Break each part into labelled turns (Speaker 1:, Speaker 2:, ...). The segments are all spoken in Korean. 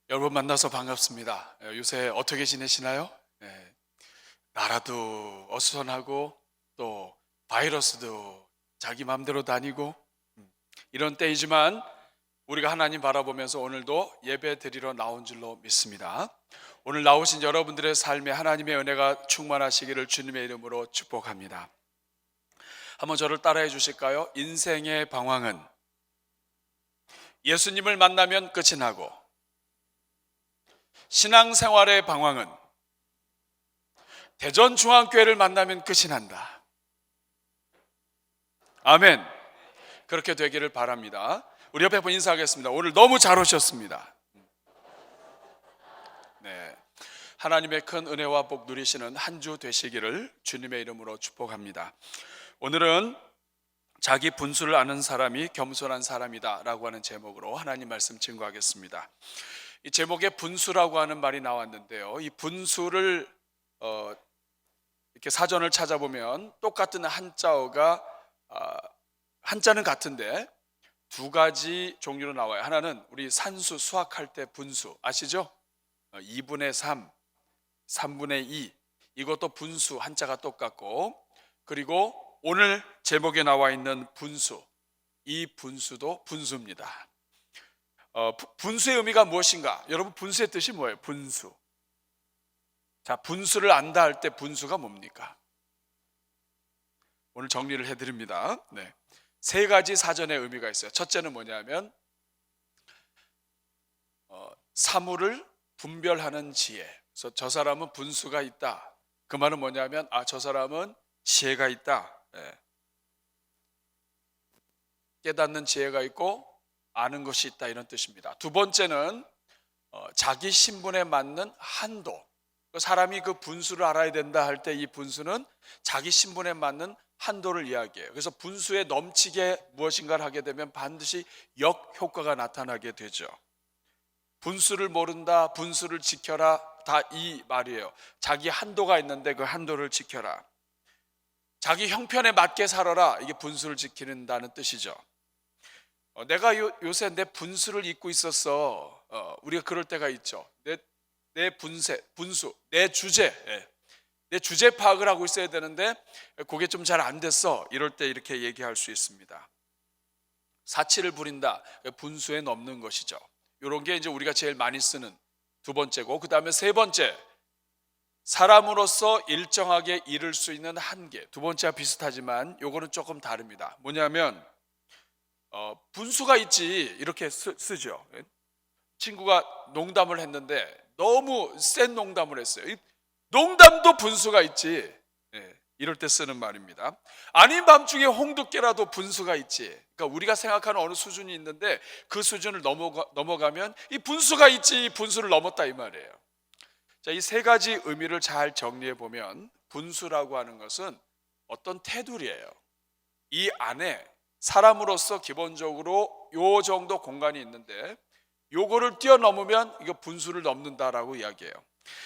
Speaker 1: 여러분 만나서 반갑습니다. 요새 어떻게 지내시나요? 나라도 어수선하고 또 바이러스도 자기 마음대로 다니고 이런 때이지만 우리가 하나님 바라보면서 오늘도 예배 드리러 나온 줄로 믿습니다. 오늘 나오신 여러분들의 삶에 하나님의 은혜가 충만하시기를 주님의 이름으로 축복합니다. 한번 저를 따라해 주실까요? 인생의 방황은 예수님을 만나면 끝이 나고, 신앙생활의 방황은 대전중앙교회를 만나면 끝이 난다. 아멘. 그렇게 되기를 바랍니다. 우리 옆에 분 인사하겠습니다. 오늘 너무 잘 오셨습니다. 네, 하나님의 큰 은혜와 복 누리시는 한 주 되시기를 주님의 이름으로 축복합니다. 오늘은 자기 분수를 아는 사람이 겸손한 사람이다 라고 하는 제목으로 하나님 말씀 증거하겠습니다. 이 제목에 분수라고 하는 말이 나왔는데요, 이 분수를 이렇게 사전을 찾아보면 똑같은 한자어가 한자는 같은데 두 가지 종류로 나와요. 하나는 우리 산수 수학할 때 분수 아시죠? 2분의 3, 3분의 2, 이것도 분수 한자가 똑같고, 그리고 오늘 제목에 나와 있는 분수, 이 분수도 분수입니다. 분수의 의미가 무엇인가? 여러분, 분수의 뜻이 뭐예요? 분수. 자, 분수를 안다 할 때 분수가 뭡니까? 오늘 정리를 해드립니다. 네, 세 가지 사전의 의미가 있어요. 첫째는 뭐냐면 사물을 분별하는 지혜. 그래서 저 사람은 분수가 있다. 그 말은 뭐냐면 저 사람은 지혜가 있다. 깨닫는 지혜가 있고 아는 것이 있다, 이런 뜻입니다. 두 번째는 자기 신분에 맞는 한도. 사람이 그 분수를 알아야 된다 할 때 이 분수는 자기 신분에 맞는 한도를 이야기해요. 그래서 분수에 넘치게 무엇인가를 하게 되면 반드시 역효과가 나타나게 되죠. 분수를 모른다, 분수를 지켜라, 다 이 말이에요. 자기 한도가 있는데 그 한도를 지켜라. 자기 형편에 맞게 살아라, 이게 분수를 지키는다는 뜻이죠. 내가 요새 내 분수를 잊고 있었어. 우리가 그럴 때가 있죠. 내 분수, 내 주제, 내 주제 파악을 하고 있어야 되는데 그게 좀 잘 안 됐어. 이럴 때 이렇게 얘기할 수 있습니다. 사치를 부린다, 분수에 넘는 것이죠. 이런 게 이제 우리가 제일 많이 쓰는 두 번째고, 그 다음에 세 번째, 사람으로서 일정하게 이룰 수 있는 한계. 두 번째와 비슷하지만 요거는 조금 다릅니다. 뭐냐면 분수가 있지, 이렇게 쓰죠. 친구가 농담을 했는데 너무 센 농담을 했어요. 농담도 분수가 있지, 이럴 때 쓰는 말입니다. 아닌 밤중에 홍두깨라도 분수가 있지. 그러니까 우리가 생각하는 어느 수준이 있는데 그 수준을 넘어가면 이 분수가 있지, 이 분수를 넘었다, 이 말이에요. 자, 이 세 가지 의미를 잘 정리해 보면 분수라고 하는 것은 어떤 테두리예요. 이 안에 사람으로서 기본적으로 요 정도 공간이 있는데 요거를 뛰어넘으면 이거 분수를 넘는다라고 이야기해요.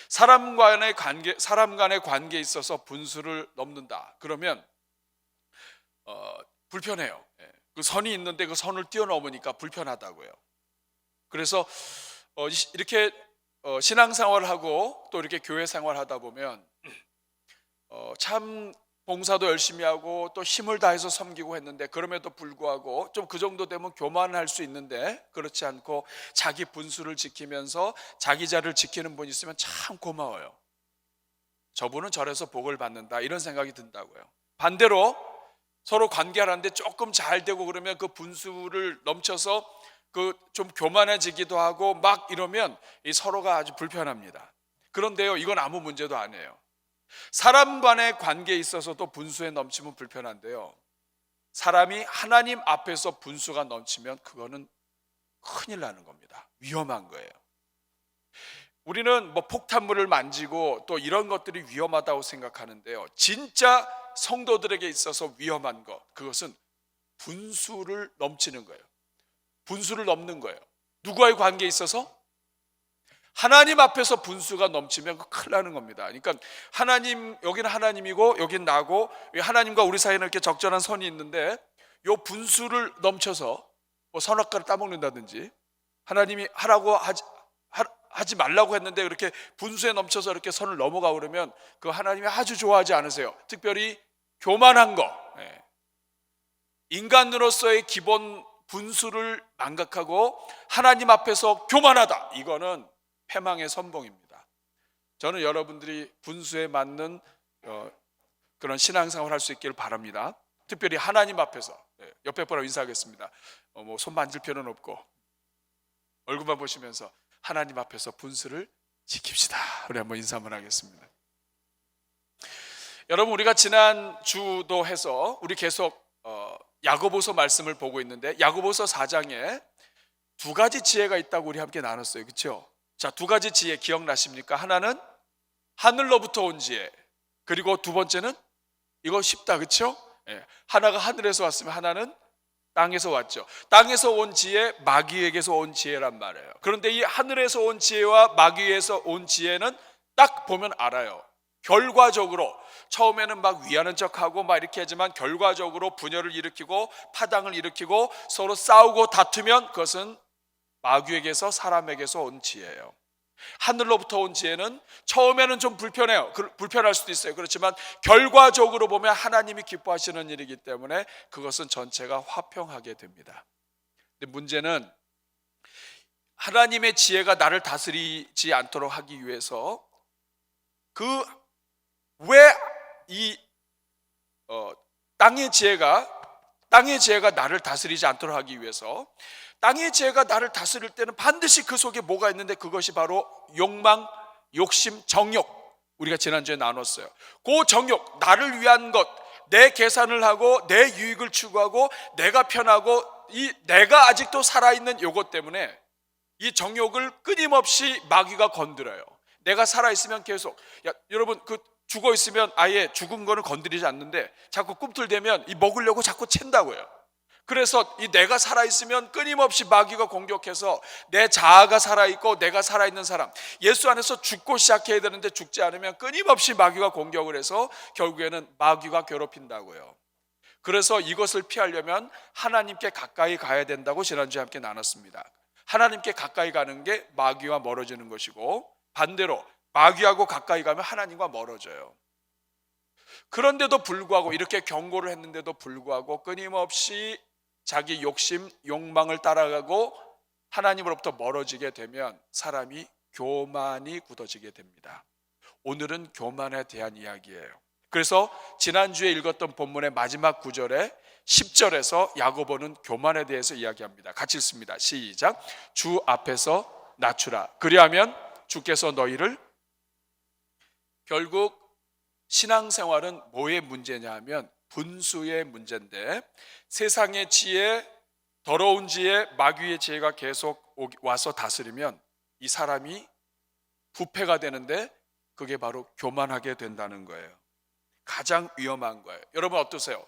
Speaker 1: 사람 간의 관계에 있어서 분수를 넘는다. 그러면 불편해요. 그 선이 있는데 그 선을 뛰어넘으니까 불편하다고요. 그래서 이렇게 신앙생활을 하고 또 이렇게 교회 생활하다 보면 참 봉사도 열심히 하고 또 힘을 다해서 섬기고 했는데, 그럼에도 불구하고 좀 그 정도 되면 교만할 수 있는데 그렇지 않고 자기 분수를 지키면서 자기 자리를 지키는 분이 있으면 참 고마워요. 저분은 저래서 복을 받는다, 이런 생각이 든다고요. 반대로 서로 관계하는데 조금 잘 되고 그러면 그 분수를 넘쳐서 그 좀 교만해지기도 하고 막 이러면 이 서로가 아주 불편합니다. 그런데요, 이건 아무 문제도 아니에요. 사람 간의 관계에 있어서도 분수에 넘치면 불편한데요, 사람이 하나님 앞에서 분수가 넘치면 그거는 큰일 나는 겁니다. 위험한 거예요. 우리는 뭐 폭탄물을 만지고 또 이런 것들이 위험하다고 생각하는데요, 진짜 성도들에게 있어서 위험한 것, 그것은 분수를 넘치는 거예요. 분수를 넘는 거예요. 누구와의 관계에 있어서? 하나님 앞에서 분수가 넘치면 큰일 나는 겁니다. 그러니까 하나님, 여기는 하나님이고 여기는 나고, 하나님과 우리 사이에는 이렇게 적절한 선이 있는데 요 분수를 넘쳐서 뭐 선악과를 따먹는다든지, 하나님이 하지 말라고 했는데 그렇게 분수에 넘쳐서 이렇게 선을 넘어가고 그러면 그 하나님이 아주 좋아하지 않으세요. 특별히 교만한 거, 인간으로서의 기본 분수를 망각하고 하나님 앞에서 교만하다, 이거는 패망의 선봉입니다. 저는 여러분들이 분수에 맞는 그런 신앙생활을 할 수 있기를 바랍니다. 특별히 하나님 앞에서. 옆에 분하고 인사하겠습니다. 손 만질 필요는 없고 얼굴만 보시면서 하나님 앞에서 분수를 지킵시다. 우리 한번 인사 한번 하겠습니다. 여러분, 우리가 지난 주도 해서 우리 계속 야고보서 말씀을 보고 있는데, 야고보서 4장에 두 가지 지혜가 있다고 우리 함께 나눴어요. 그렇죠? 자, 두 가지 지혜 기억나십니까? 하나는 하늘로부터 온 지혜, 그리고 두 번째는, 이거 쉽다, 그렇죠? 하나가 하늘에서 왔으면 하나는 땅에서 왔죠. 땅에서 온 지혜, 마귀에게서 온 지혜란 말이에요. 그런데 이 하늘에서 온 지혜와 마귀에서 온 지혜는 딱 보면 알아요. 결과적으로 처음에는 막 위하는 척하고 막 이렇게 하지만 결과적으로 분열을 일으키고 파당을 일으키고 서로 싸우고 다투면 그것은 마귀에게서, 사람에게서 온 지혜예요. 하늘로부터 온 지혜는 처음에는 좀 불편해요. 불편할 수도 있어요. 그렇지만 결과적으로 보면 하나님이 기뻐하시는 일이기 때문에 그것은 전체가 화평하게 됩니다. 근데 문제는 하나님의 지혜가 나를 다스리지 않도록 하기 위해서 왜 이 땅의 지혜가 나를 다스리지 않도록 하기 위해서, 땅의 지혜가 나를 다스릴 때는 반드시 그 속에 뭐가 있는데, 그것이 바로 욕망, 욕심, 정욕. 우리가 지난주에 나눴어요. 그 정욕, 나를 위한 것, 내 계산을 하고 내 유익을 추구하고 내가 편하고 이 내가 아직도 살아있는 요것 때문에 이 정욕을 끊임없이 마귀가 건드려요. 내가 살아있으면 계속, 여러분 죽어 있으면 아예 죽은 거는 건드리지 않는데 자꾸 꿈틀대면 이 먹으려고 자꾸 챈다고요. 그래서 이 내가 살아있으면 끊임없이 마귀가 공격해서 내 자아가 살아있고 내가 살아있는 사람, 예수 안에서 죽고 시작해야 되는데 죽지 않으면 끊임없이 마귀가 공격을 해서 결국에는 마귀가 괴롭힌다고요. 그래서 이것을 피하려면 하나님께 가까이 가야 된다고 지난주에 함께 나눴습니다. 하나님께 가까이 가는 게 마귀와 멀어지는 것이고, 반대로 마귀하고 가까이 가면 하나님과 멀어져요. 그런데도 불구하고, 이렇게 경고를 했는데도 불구하고 끊임없이 자기 욕심, 욕망을 따라가고 하나님으로부터 멀어지게 되면 사람이 교만이 굳어지게 됩니다. 오늘은 교만에 대한 이야기예요. 그래서 지난주에 읽었던 본문의 마지막 구절에 10절에서 야고보는 교만에 대해서 이야기합니다. 같이 읽습니다. 시작. 주 앞에서 낮추라. 그리하면 주께서 너희를, 결국 신앙생활은 뭐의 문제냐 하면 분수의 문제인데, 세상의 지혜, 더러운 지혜, 마귀의 지혜가 계속 와서 다스리면 이 사람이 부패가 되는데 그게 바로 교만하게 된다는 거예요. 가장 위험한 거예요. 여러분 어떠세요?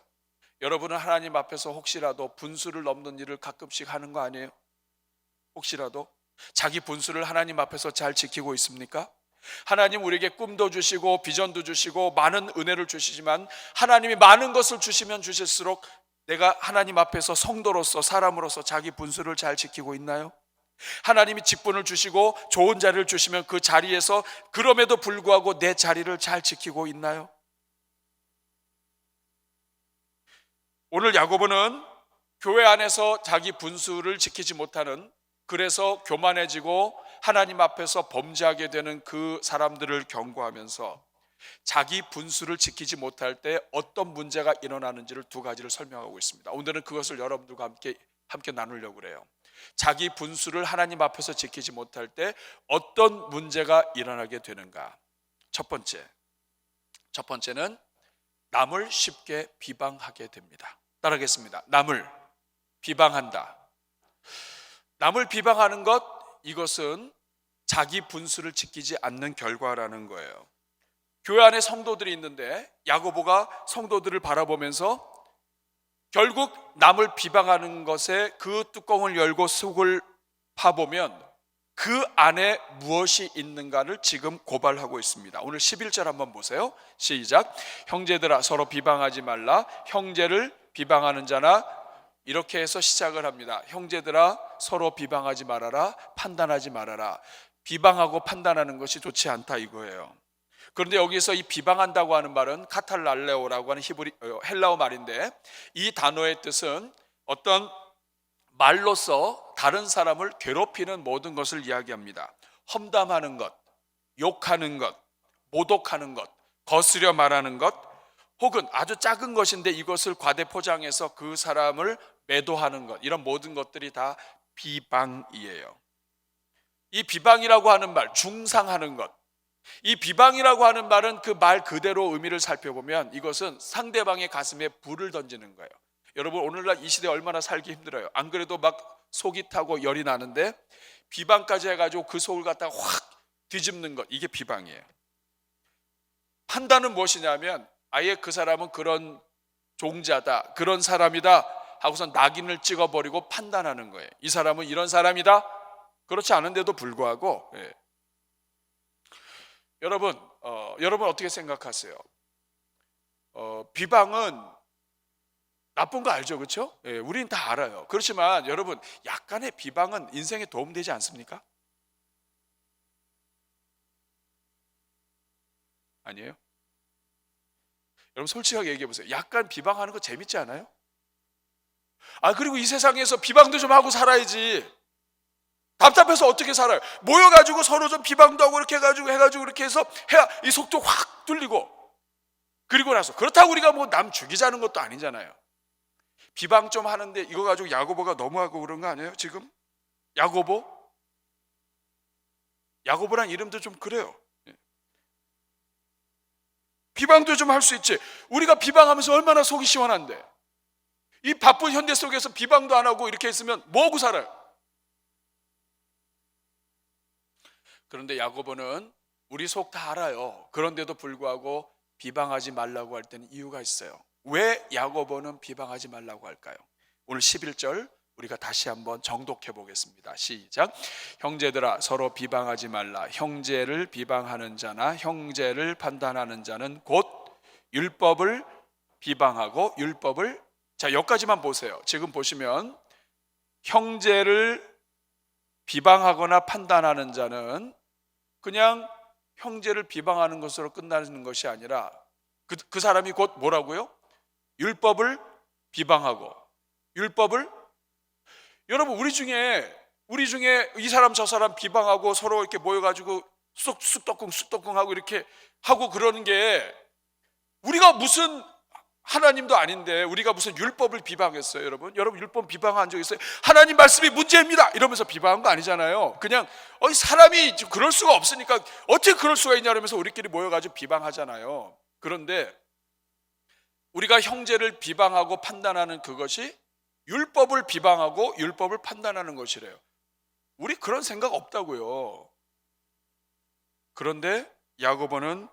Speaker 1: 여러분은 하나님 앞에서 혹시라도 분수를 넘는 일을 가끔씩 하는 거 아니에요? 혹시라도 자기 분수를 하나님 앞에서 잘 지키고 있습니까? 하나님 우리에게 꿈도 주시고 비전도 주시고 많은 은혜를 주시지만, 하나님이 많은 것을 주시면 주실수록 내가 하나님 앞에서 성도로서, 사람으로서 자기 분수를 잘 지키고 있나요? 하나님이 직분을 주시고 좋은 자리를 주시면 그 자리에서 그럼에도 불구하고 내 자리를 잘 지키고 있나요? 오늘 야고보는 교회 안에서 자기 분수를 지키지 못하는, 그래서 교만해지고 하나님 앞에서 범죄하게 되는 그 사람들을 경고하면서 자기 분수를 지키지 못할 때 어떤 문제가 일어나는지를 두 가지를 설명하고 있습니다. 오늘은 그것을 여러분들과 함께 나누려고 그래요. 자기 분수를 하나님 앞에서 지키지 못할 때 어떤 문제가 일어나게 되는가. 첫 번째는 남을 쉽게 비방하게 됩니다. 따라하겠습니다. 남을 비방한다. 남을 비방하는 것, 이것은 자기 분수를 지키지 않는 결과라는 거예요. 교회 안에 성도들이 있는데 야고보가 성도들을 바라보면서 결국 남을 비방하는 것에 그 뚜껑을 열고 속을 파보면 그 안에 무엇이 있는가를 지금 고발하고 있습니다. 오늘 11절 한번 보세요. 시작. 형제들아 서로 비방하지 말라. 형제를 비방하는 자나, 이렇게 해서 시작을 합니다. 형제들아 서로 비방하지 말아라. 판단하지 말아라. 비방하고 판단하는 것이 좋지 않다 이거예요. 그런데 여기서 이 비방한다고 하는 말은 카탈랄레오라고 하는 헬라어 말인데, 이 단어의 뜻은 어떤 말로써 다른 사람을 괴롭히는 모든 것을 이야기합니다. 험담하는 것, 욕하는 것, 모독하는 것, 거스려 말하는 것, 혹은 아주 작은 것인데 이것을 과대 포장해서 그 사람을 매도하는 것, 이런 모든 것들이 다 비방이에요. 이 비방이라고 하는 말, 중상하는 것, 이 비방이라고 하는 말은 그 말 그대로 의미를 살펴보면 이것은 상대방의 가슴에 불을 던지는 거예요. 여러분, 오늘날 이 시대에 얼마나 살기 힘들어요. 안 그래도 막 속이 타고 열이 나는데 비방까지 해가지고 그 속을 갖다가 확 뒤집는 것, 이게 비방이에요. 판단은 무엇이냐면 아예 그 사람은 그런 종자다, 그런 사람이다 하고서 낙인을 찍어버리고 판단하는 거예요. 이 사람은 이런 사람이다. 그렇지 않은데도 불구하고, 여러분 어떻게 생각하세요? 비방은 나쁜 거 알죠, 그렇죠? 우리는 다 알아요. 그렇지만 여러분, 약간의 비방은 인생에 도움되지 않습니까? 아니에요? 여러분 솔직하게 얘기해 보세요. 약간 비방하는 거 재밌지 않아요? 그리고 이 세상에서 비방도 좀 하고 살아야지. 답답해서 어떻게 살아요? 모여가지고 서로 좀 비방도 하고 이렇게 해가지고 이렇게 해서 해야 이 속도 확 뚫리고, 그리고 나서 그렇다고 우리가 뭐 남 죽이자는 것도 아니잖아요. 비방 좀 하는데 이거 가지고 야고보가 너무하고 그런 거 아니에요 지금? 야고보란 이름도 좀 그래요. 비방도 좀 할 수 있지. 우리가 비방하면서 얼마나 속이 시원한데, 이 바쁜 현대 속에서 비방도 안 하고 이렇게 있으면 뭐하고 살아요? 그런데 야고보는 우리 속 다 알아요. 그런데도 불구하고 비방하지 말라고 할 때는 이유가 있어요. 왜 야고보는 비방하지 말라고 할까요? 오늘 11절 우리가 다시 한번 정독해 보겠습니다. 시작. 형제들아, 서로 비방하지 말라. 형제를 비방하는 자나 형제를 판단하는 자는 곧 율법을 비방하고 자, 여기까지만 보세요. 지금 보시면 형제를 비방하거나 판단하는 자는 그냥 형제를 비방하는 것으로 끝나는 것이 아니라 그 사람이 곧 뭐라고요? 율법을 비방하고, 여러분 우리 중에 이 사람 저 사람 비방하고 서로 이렇게 모여가지고 쑥떡궁 하고 이렇게 하고 그러는 게, 우리가 무슨 하나님도 아닌데 우리가 무슨 율법을 비방했어요? 여러분 율법 비방한 적 있어요? 하나님 말씀이 문제입니다 이러면서 비방한 거 아니잖아요. 그냥 사람이 그럴 수가 없으니까 어떻게 그럴 수가 있냐 이러면서 우리끼리 모여가지고 비방하잖아요. 그런데 우리가 형제를 비방하고 판단하는 그것이 율법을 비방하고 율법을 판단하는 것이래요. 우리 그런 생각 없다고요. 그런데 야고보는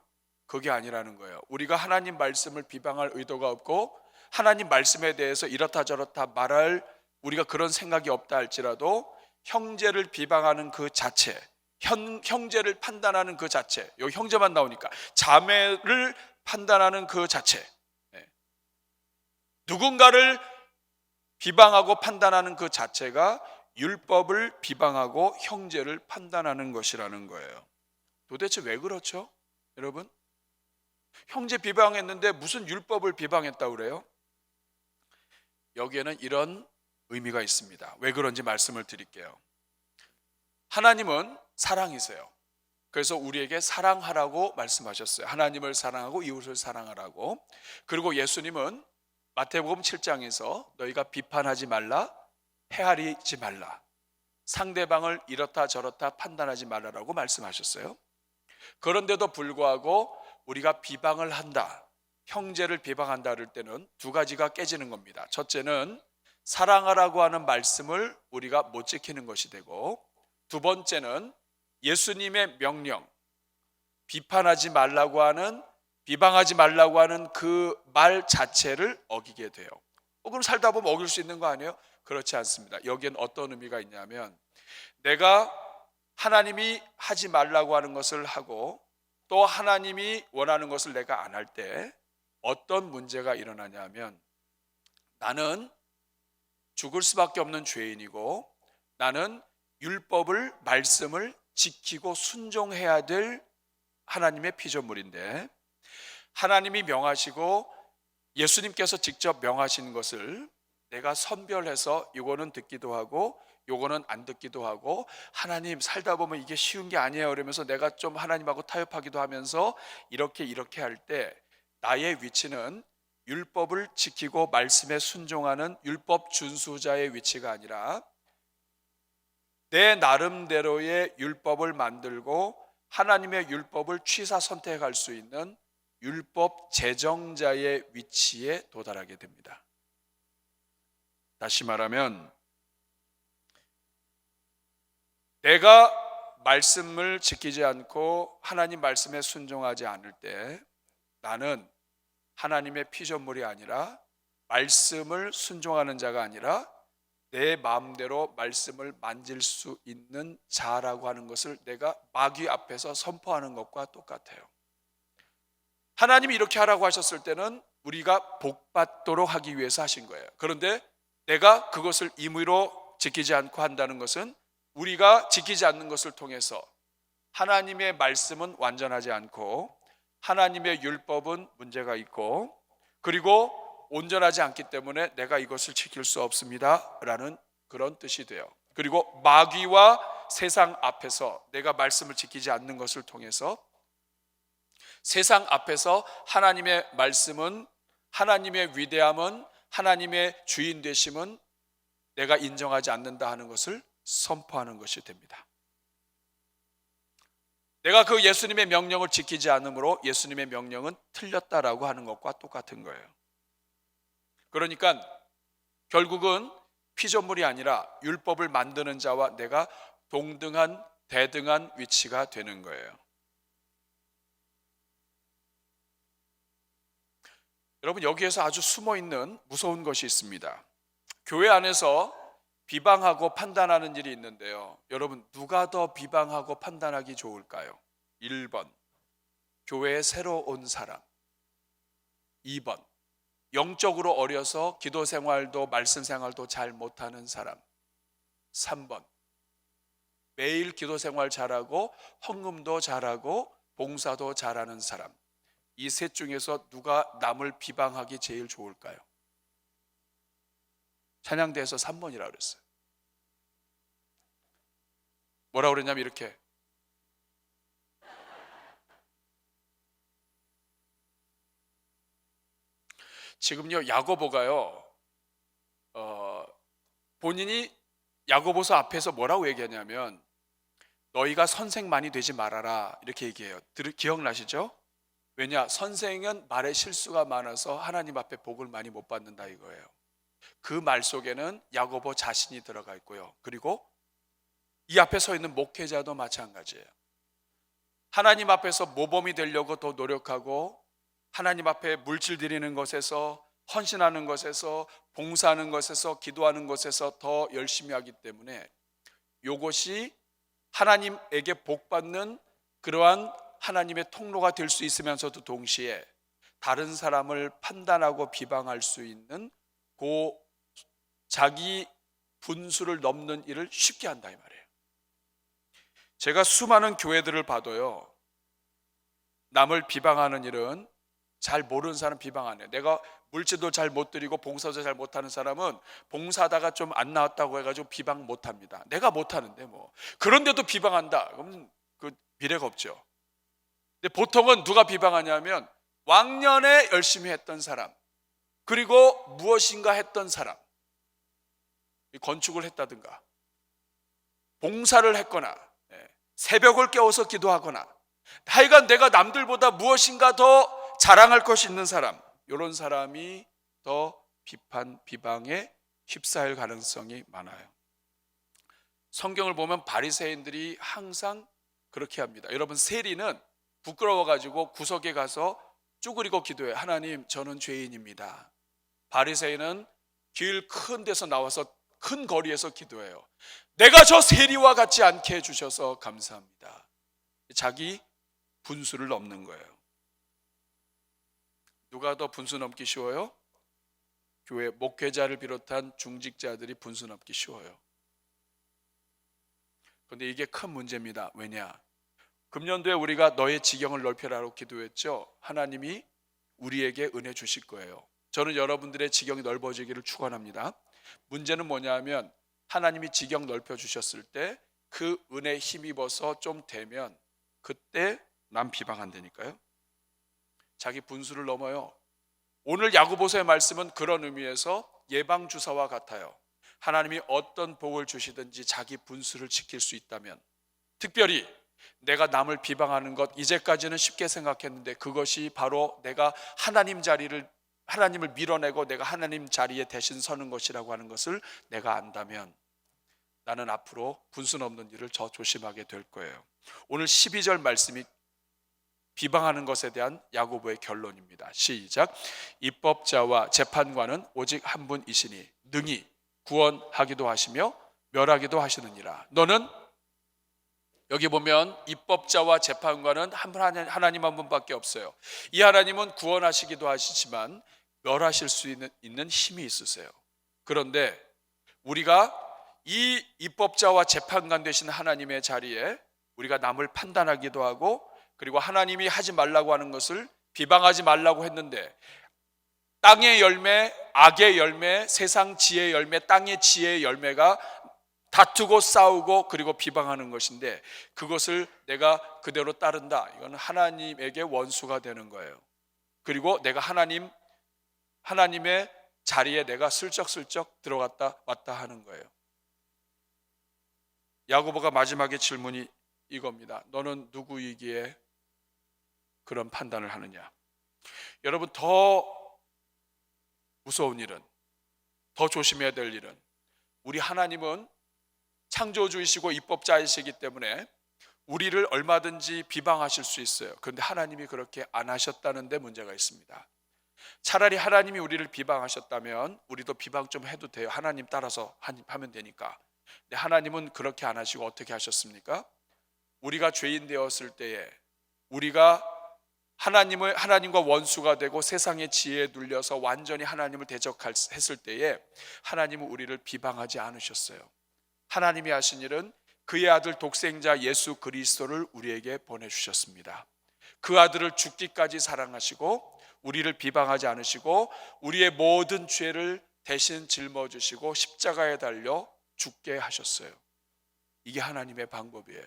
Speaker 1: 그게 아니라는 거예요. 우리가 하나님 말씀을 비방할 의도가 없고 하나님 말씀에 대해서 이렇다 저렇다 말할 우리가 그런 생각이 없다 할지라도 형제를 비방하는 그 자체, 형제를 판단하는 그 자체, 여기 형제만 나오니까 자매를 판단하는 그 자체, 누군가를 비방하고 판단하는 그 자체가 율법을 비방하고 형제를 판단하는 것이라는 거예요. 도대체 왜 그렇죠? 여러분, 형제 비방했는데 무슨 율법을 비방했다고 그래요? 여기에는 이런 의미가 있습니다. 왜 그런지 말씀을 드릴게요. 하나님은 사랑이세요. 그래서 우리에게 사랑하라고 말씀하셨어요. 하나님을 사랑하고 이웃을 사랑하라고. 그리고 예수님은 마태복음 7장에서 너희가 비판하지 말라, 헤아리지 말라, 상대방을 이렇다 저렇다 판단하지 말라라고 말씀하셨어요. 그런데도 불구하고 우리가 비방을 한다, 형제를 비방한다 할 때는 두 가지가 깨지는 겁니다. 첫째는 사랑하라고 하는 말씀을 우리가 못 지키는 것이 되고, 두 번째는 예수님의 명령, 비판하지 말라고 하는, 비방하지 말라고 하는 그 말 자체를 어기게 돼요. 그럼 살다 보면 어길 수 있는 거 아니에요? 그렇지 않습니다. 여기엔 어떤 의미가 있냐면, 내가 하나님이 하지 말라고 하는 것을 하고 또 하나님이 원하는 것을 내가 안 할 때 어떤 문제가 일어나냐면, 나는 죽을 수밖에 없는 죄인이고 나는 율법을, 말씀을 지키고 순종해야 될 하나님의 피조물인데, 하나님이 명하시고 예수님께서 직접 명하신 것을 내가 선별해서 요거는 듣기도 하고 요거는 안 듣기도 하고, 하나님 살다 보면 이게 쉬운 게 아니에요 그러면서 내가 좀 하나님하고 타협하기도 하면서 이렇게 할 때, 나의 위치는 율법을 지키고 말씀에 순종하는 율법 준수자의 위치가 아니라 내 나름대로의 율법을 만들고 하나님의 율법을 취사 선택할 수 있는 율법 제정자의 위치에 도달하게 됩니다. 다시 말하면, 내가 말씀을 지키지 않고 하나님 말씀에 순종하지 않을 때 나는 하나님의 피조물이 아니라, 말씀을 순종하는 자가 아니라 내 마음대로 말씀을 만질 수 있는 자라고 하는 것을 내가 마귀 앞에서 선포하는 것과 똑같아요. 하나님이 이렇게 하라고 하셨을 때는 우리가 복받도록 하기 위해서 하신 거예요. 그런데 내가 그것을 임의로 지키지 않고 한다는 것은 우리가 지키지 않는 것을 통해서 하나님의 말씀은 완전하지 않고 하나님의 율법은 문제가 있고, 그리고 온전하지 않기 때문에 내가 이것을 지킬 수 없습니다 라는 그런 뜻이 돼요. 그리고 마귀와 세상 앞에서 내가 말씀을 지키지 않는 것을 통해서 세상 앞에서 하나님의 말씀은, 하나님의 위대함은, 하나님의 주인 되심은 내가 인정하지 않는다 하는 것을 선포하는 것이 됩니다. 내가 그 예수님의 명령을 지키지 않으므로 예수님의 명령은 틀렸다라고 하는 것과 똑같은 거예요. 그러니까 결국은 피조물이 아니라 율법을 만드는 자와 내가 동등한 대등한 위치가 되는 거예요. 여러분, 여기에서 아주 숨어있는 무서운 것이 있습니다. 교회 안에서 비방하고 판단하는 일이 있는데요, 여러분, 누가 더 비방하고 판단하기 좋을까요? 1번, 교회에 새로 온 사람. 2번, 영적으로 어려서 기도 생활도 말씀 생활도 잘 못하는 사람. 3번, 매일 기도 생활 잘하고 헌금도 잘하고 봉사도 잘하는 사람. 이 셋 중에서 누가 남을 비방하기 제일 좋을까요? 찬양대에서 3번이라고 그랬어요. 뭐라고 그랬냐면 이렇게, 지금요 야고보가요 본인이 야고보서 앞에서 뭐라고 얘기하냐면 너희가 선생 많이 되지 말아라 이렇게 얘기해요. 기억나시죠? 왜냐? 선생은 말에 실수가 많아서 하나님 앞에 복을 많이 못 받는다 이거예요. 그 말 속에는 야고보 자신이 들어가 있고요, 그리고 이 앞에 서 있는 목회자도 마찬가지예요. 하나님 앞에서 모범이 되려고 더 노력하고 하나님 앞에 물질 드리는 것에서, 헌신하는 것에서, 봉사하는 것에서, 기도하는 것에서 더 열심히 하기 때문에 이것이 하나님에게 복받는 그러한 하나님의 통로가 될 수 있으면서도 동시에 다른 사람을 판단하고 비방할 수 있는 그 자기 분수를 넘는 일을 쉽게 한다 이 말이에요. 제가 수많은 교회들을 봐도요, 남을 비방하는 일은 잘 모르는 사람 비방 안 해요. 내가 물질도 잘 못 드리고 봉사도 잘 못하는 사람은 봉사하다가 좀 안 나왔다고 해가지고 비방 못합니다. 내가 못하는데 뭐. 그런데도 비방한다. 그러면 그 미래가 없죠. 근데 보통은 누가 비방하냐면 왕년에 열심히 했던 사람, 그리고 무엇인가 했던 사람, 건축을 했다든가 봉사를 했거나 새벽을 깨워서 기도하거나 하여간 내가 남들보다 무엇인가 더 자랑할 것이 있는 사람, 이런 사람이 더 비방에 휩싸일 가능성이 많아요. 성경을 보면 바리새인들이 항상 그렇게 합니다. 여러분, 세리는 부끄러워가지고 구석에 가서 쭈그리고 기도해요. 하나님, 저는 죄인입니다. 바리새인은 길 큰 데서 나와서 큰 거리에서 기도해요. 내가 저 세리와 같지 않게 해주셔서 감사합니다. 자기 분수를 넘는 거예요. 누가 더 분수 넘기 쉬워요? 교회 목회자를 비롯한 중직자들이 분수 넘기 쉬워요. 그런데 이게 큰 문제입니다. 왜냐? 금년도에 우리가 너의 지경을 넓혀라고 기도했죠. 하나님이 우리에게 은혜 주실 거예요. 저는 여러분들의 지경이 넓어지기를 축원합니다. 문제는 뭐냐 하면 하나님이 지경 넓혀 주셨을 때 그 은혜에 힘입어서 좀 되면 그때 남 비방한다니까요. 자기 분수를 넘어요. 오늘 야고보서의 말씀은 그런 의미에서 예방주사와 같아요. 하나님이 어떤 복을 주시든지 자기 분수를 지킬 수 있다면, 특별히 내가 남을 비방하는 것 이제까지는 쉽게 생각했는데 그것이 바로 내가 하나님을 밀어내고 내가 하나님 자리에 대신 서는 것이라고 하는 것을 내가 안다면 나는 앞으로 분수 넘는 일을 더 조심하게 될 거예요. 오늘 12절 말씀이 비방하는 것에 대한 야고보의 결론입니다. 시작. 입법자와 재판관은 오직 한 분이시니 능히 구원하기도 하시며 멸하기도 하시느니라. 너는 여기 보면 입법자와 재판관은 하나님 한 분밖에 없어요. 이 하나님은 구원하시기도 하시지만 멸하실 수 있는 힘이 있으세요. 그런데 우리가 이 입법자와 재판관 되신 하나님의 자리에 우리가 남을 판단하기도 하고, 그리고 하나님이 하지 말라고 하는 것을 비방하지 말라고 했는데 땅의 열매, 악의 열매, 세상 지혜의 열매, 땅의 지혜의 열매가 다투고 싸우고 그리고 비방하는 것인데 그것을 내가 그대로 따른다. 이건 하나님에게 원수가 되는 거예요. 그리고 내가 하나님의 자리에 내가 슬쩍슬쩍 들어갔다 왔다 하는 거예요. 야고보가 마지막에 질문이 이겁니다. 너는 누구이기에 그런 판단을 하느냐? 여러분, 더 무서운 일은, 더 조심해야 될 일은, 우리 하나님은 창조주이시고 입법자이시기 때문에 우리를 얼마든지 비방하실 수 있어요. 그런데 하나님이 그렇게 안 하셨다는 데 문제가 있습니다. 차라리 하나님이 우리를 비방하셨다면 우리도 비방 좀 해도 돼요. 하나님 따라서 하면 되니까. 근데 하나님은 그렇게 안 하시고 어떻게 하셨습니까? 우리가 죄인 되었을 때에 우리가 하나님과 원수가 되고 세상의 지혜에 눌려서 완전히 하나님을 대적했을 때에 하나님은 우리를 비방하지 않으셨어요. 하나님이 하신 일은 그의 아들 독생자 예수 그리스도를 우리에게 보내주셨습니다. 그 아들을 죽기까지 사랑하시고 우리를 비방하지 않으시고 우리의 모든 죄를 대신 짊어지시고 십자가에 달려 죽게 하셨어요. 이게 하나님의 방법이에요.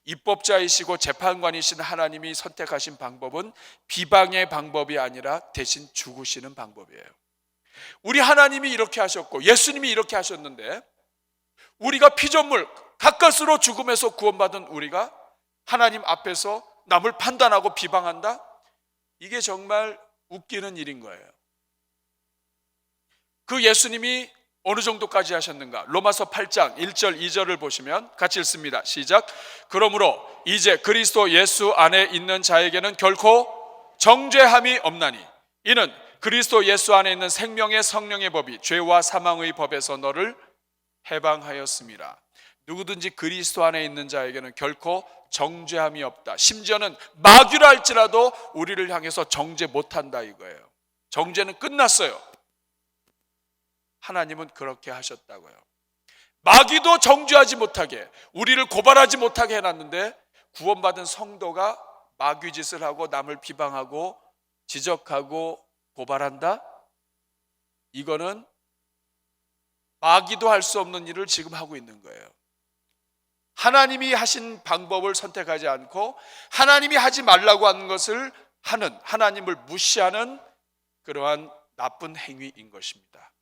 Speaker 1: 입법자이시고 재판관이신 하나님이 선택하신 방법은 비방의 방법이 아니라 대신 죽으시는 방법이에요. 우리 하나님이 이렇게 하셨고 예수님이 이렇게 하셨는데 우리가 피조물 가까스로 죽음에서 구원받은 우리가 하나님 앞에서 남을 판단하고 비방한다? 이게 정말 웃기는 일인 거예요. 그 예수님이 어느 정도까지 하셨는가? 로마서 8장 1절 2절을 보시면 같이 읽습니다. 시작. 그러므로 이제 그리스도 예수 안에 있는 자에게는 결코 정죄함이 없나니 이는 그리스도 예수 안에 있는 생명의 성령의 법이 죄와 사망의 법에서 너를 해방하였습니다. 누구든지 그리스도 안에 있는 자에게는 결코 정죄함이 없다. 심지어는 마귀라 할지라도 우리를 향해서 정죄 못한다 이거예요. 정죄는 끝났어요. 하나님은 그렇게 하셨다고요. 마귀도 정죄하지 못하게, 우리를 고발하지 못하게 해놨는데 구원받은 성도가 마귀 짓을 하고 남을 비방하고 지적하고 고발한다? 이거는 마귀도 할 수 없는 일을 지금 하고 있는 거예요. 하나님이 하신 방법을 선택하지 않고 하나님이 하지 말라고 하는 것을 하는, 하나님을 무시하는 그러한 나쁜 행위인 것입니다.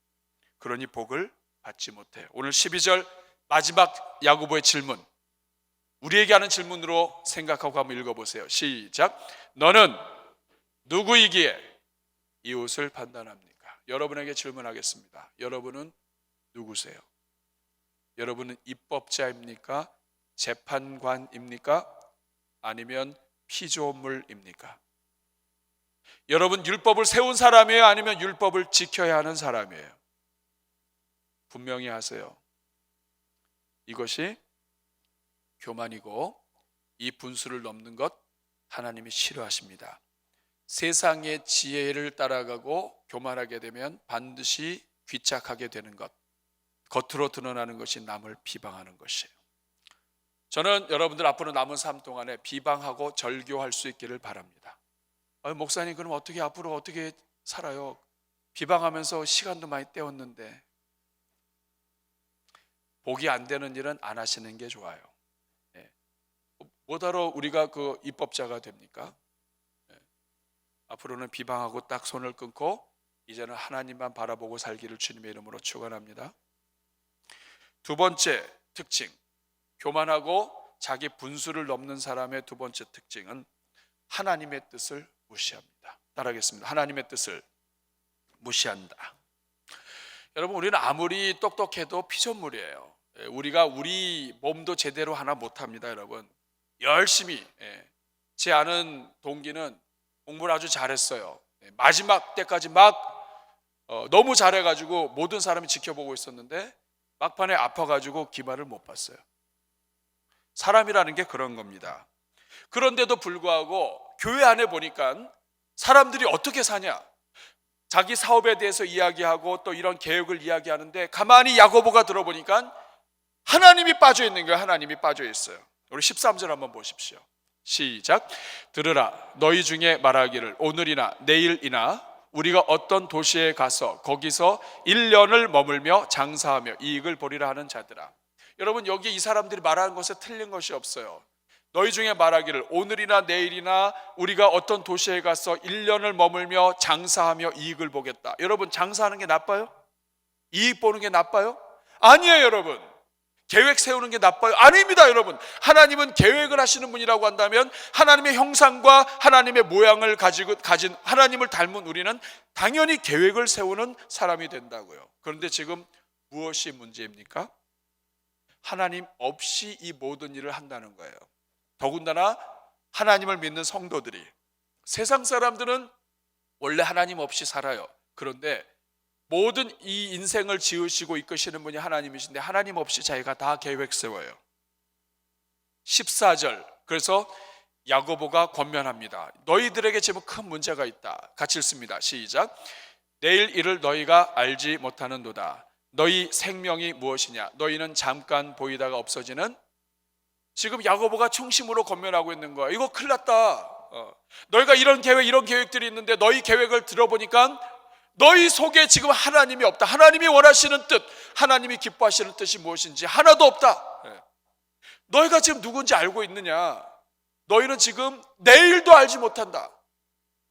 Speaker 1: 그러니 복을 받지 못해요. 오늘 12절 마지막 야고보의 질문, 우리에게 하는 질문으로 생각하고 한번 읽어보세요. 시작. 너는 누구이기에 이웃을 판단합니까? 여러분에게 질문하겠습니다. 여러분은 누구세요? 여러분은 입법자입니까? 재판관입니까? 아니면 피조물입니까? 여러분 율법을 세운 사람이에요? 아니면 율법을 지켜야 하는 사람이에요? 분명히 하세요. 이것이 교만이고 이 분수를 넘는 것 하나님이 싫어하십니다. 세상의 지혜를 따라가고 교만하게 되면 반드시 귀착하게 되는 것, 겉으로 드러나는 것이 남을 비방하는 것이에요. 저는 여러분들 앞으로 남은 삶 동안에 비방하고 절교할 수 있기를 바랍니다. 목사님, 그럼 앞으로 어떻게 살아요? 비방하면서 시간도 많이 때웠는데. 복이 안 되는 일은 안 하시는 게 좋아요. 뭐하러 우리가 그 입법자가 됩니까? 앞으로는 비방하고 딱 손을 끊고 이제는 하나님만 바라보고 살기를 주님의 이름으로 축원합니다. 두 번째 특징, 교만하고 자기 분수를 넘는 사람의 두 번째 특징은 하나님의 뜻을 무시합니다. 따라하겠습니다. 하나님의 뜻을 무시한다. 여러분, 우리는 아무리 똑똑해도 피조물이에요. 우리가 우리 몸도 제대로 하나 못합니다. 여러분, 열심히, 제 아는 동기는 공부를 아주 잘했어요. 마지막 때까지 너무 잘해가지고 모든 사람이 지켜보고 있었는데 막판에 아파가지고 기말을 못 봤어요. 사람이라는 게 그런 겁니다. 그런데도 불구하고 교회 안에 보니까 사람들이 어떻게 사냐, 자기 사업에 대해서 이야기하고 또 이런 계획을 이야기하는데 가만히 야고보가 들어보니까 하나님이 빠져 있는 거예요. 하나님이 빠져 있어요. 우리 13절 한번 보십시오. 시작. 들으라, 너희 중에 말하기를 오늘이나 내일이나 우리가 어떤 도시에 가서 거기서 1년을 머물며 장사하며 이익을 보리라 하는 자들아. 여러분, 여기 이 사람들이 말하는 것에 틀린 것이 없어요. 너희 중에 말하기를 오늘이나 내일이나 우리가 어떤 도시에 가서 1년을 머물며 장사하며 이익을 보겠다. 여러분, 장사하는 게 나빠요? 이익 보는 게 나빠요? 아니에요. 여러분, 계획 세우는 게 나빠요? 아닙니다. 여러분, 하나님은 계획을 하시는 분이라고 한다면 하나님의 형상과 하나님의 모양을 가진 하나님을 닮은 우리는 당연히 계획을 세우는 사람이 된다고요. 그런데 지금 무엇이 문제입니까? 하나님 없이 이 모든 일을 한다는 거예요. 더군다나 하나님을 믿는 성도들이. 세상 사람들은 원래 하나님 없이 살아요. 그런데 모든 이 인생을 지으시고 이끄시는 분이 하나님이신데 하나님 없이 자기가 다 계획 세워요. 14절, 그래서 야고보가 권면합니다. 너희들에게 지금 큰 문제가 있다. 같이 읽습니다. 시작. 내일 일을 너희가 알지 못하는도다. 너희 생명이 무엇이냐? 너희는 잠깐 보이다가 없어지는. 지금 야고보가 충심으로 권면하고 있는 거야. 이거 큰일 났다. 너희가 이런 계획들이 있는데 너희 계획을 들어보니까 너희 속에 지금 하나님이 없다. 하나님이 원하시는 뜻, 하나님이 기뻐하시는 뜻이 무엇인지 하나도 없다. 너희가 지금 누군지 알고 있느냐? 너희는 지금 내일도 알지 못한다.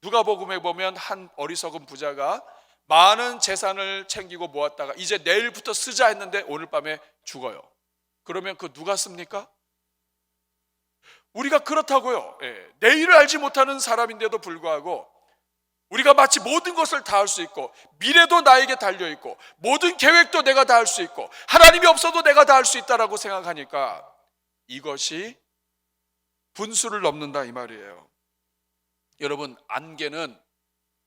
Speaker 1: 누가복음에 보면 한 어리석은 부자가 많은 재산을 챙기고 모았다가 이제 내일부터 쓰자 했는데 오늘 밤에 죽어요. 그러면 그 누가 씁니까? 우리가 그렇다고요. 내일을 알지 못하는 사람인데도 불구하고 우리가 마치 모든 것을 다 할 수 있고 미래도 나에게 달려있고 모든 계획도 내가 다 할 수 있고 하나님이 없어도 내가 다 할 수 있다라고 생각하니까 이것이 분수를 넘는다 이 말이에요. 여러분, 안개는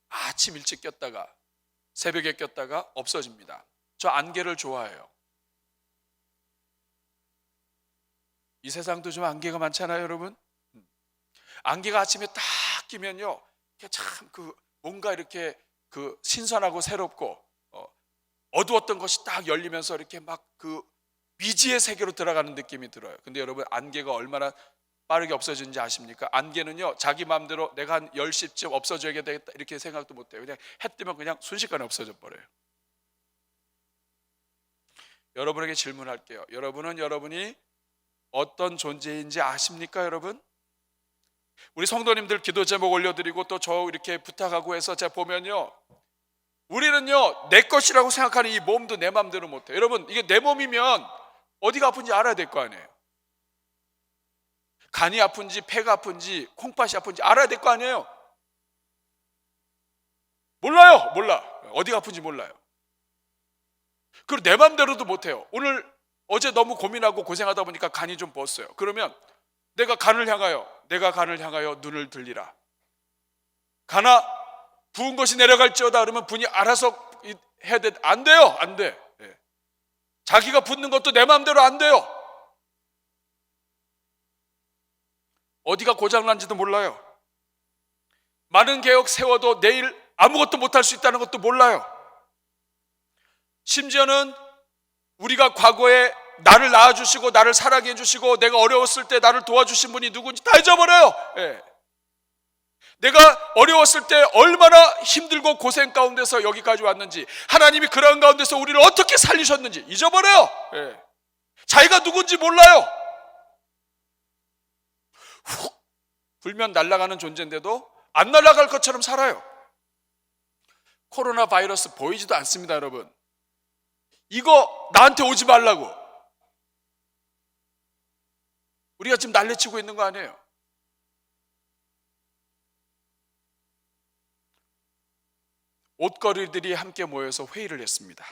Speaker 1: 아침 일찍 꼈다가 새벽에 꼈다가 없어집니다. 저 안개를 좋아해요. 이 세상도 좀 안개가 많잖아요, 여러분. 안개가 아침에 딱 끼면요, 참 뭔가 이렇게 신선하고 새롭고 어두웠던 것이 딱 열리면서 이렇게 막 미지의 세계로 들어가는 느낌이 들어요. 근데 여러분, 안개가 얼마나 빠르게 없어지는지 아십니까? 안개는요, 자기 마음대로 내가 한 10시쯤 없어져야 되겠다 이렇게 생각도 못해요. 그냥 해 뜨면 그냥 순식간에 없어져 버려요. 여러분에게 질문할게요. 여러분은 여러분이 어떤 존재인지 아십니까, 여러분? 우리 성도님들 기도 제목 올려드리고 또 저 이렇게 부탁하고 해서 제가 보면요, 우리는요 내 것이라고 생각하는 이 몸도 내 마음대로 못해요. 여러분, 이게 내 몸이면 어디가 아픈지 알아야 될 거 아니에요. 간이 아픈지 폐가 아픈지 콩팥이 아픈지 알아야 될 거 아니에요. 몰라요. 몰라. 어디가 아픈지 몰라요. 그리고 내 마음대로도 못해요. 어제 너무 고민하고 고생하다 보니까 간이 좀 부었어요. 그러면 내가 간을 향하여 눈을 들리라. 간아, 부은 것이 내려갈지어다. 그러면 분이 알아서 해야 돼. 안 돼요. 안 돼. 자기가 붓는 것도 내 마음대로 안 돼요. 어디가 고장난지도 몰라요. 많은 계획 세워도 내일 아무것도 못할 수 있다는 것도 몰라요. 심지어는 우리가 과거에 나를 낳아주시고 나를 사랑해 주시고 내가 어려웠을 때 나를 도와주신 분이 누군지 다 잊어버려요. 예. 내가 어려웠을 때 얼마나 힘들고 고생 가운데서 여기까지 왔는지, 하나님이 그런 가운데서 우리를 어떻게 살리셨는지 잊어버려요. 예. 자기가 누군지 몰라요. 훅 불면 날아가는 존재인데도 안 날아갈 것처럼 살아요. 코로나 바이러스 보이지도 않습니다, 여러분. 이거 나한테 오지 말라고 우리가 지금 난리치고 있는 거 아니에요? 옷걸이들이 함께 모여서 회의를 했습니다.